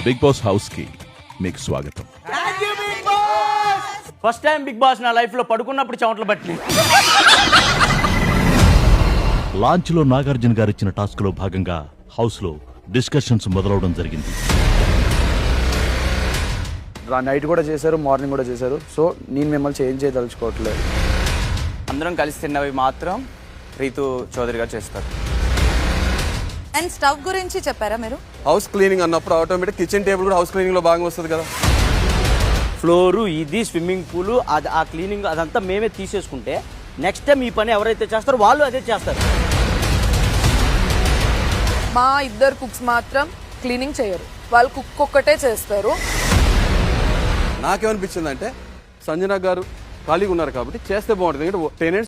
Big boss house కి మీకు స్వాగతం. ఫస్ట్ టైం బిగ్ బాస్ నా లైఫ్ లో పడుకున్నప్పుడు చెమటలు బట్టి. లాంచ్ లో నాగార్జున గారు ఇచ్చిన టాస్క్ లో భాగంగా హౌస్ లో డిస్కషన్స్ మొదలవడం జరిగింది. నైట్ కూడా చేశారు, మార్నింగ్ కూడా చేశారు. సో నేను మిమ్మల్ని చేంజ్ చేయదలుచుకోవట్లేదు. అందరం కలిసి తిన్నవి మాత్రం రీతు చౌదరి గారు చేస్తారు. అండ్ స్టవ్ గురించి చెప్పారా మీరు? హౌస్ క్లీనింగ్ అన్నప్పుడు ఆటోమేటిక్ కిచెన్ టేబుల్ కూడా హౌస్ క్లీనింగ్ లో భాగంగా వస్తుంది కదా. ఫ్లోరు ఇది స్విమ్మింగ్ పూల్ అది ఆ క్లీనింగ్ అదంతా మేమే తీసేసుకుంటే నెక్స్ట్ టైం ఈ పని ఎవరైతే చేస్తారో వాళ్ళు అదే చేస్తారు. మా ఇద్దరు కుక్స్ మాత్రం క్లీనింగ్ చేయరు, వాళ్ళు కుక్ ఒక్కటే చేస్తారు. నాకేమనిపించింది అంటే సంజన గారు ఖాళీగా ఉన్నారు కాబట్టి చేస్తే బాగుంటుంది. ఎందుకంటే 10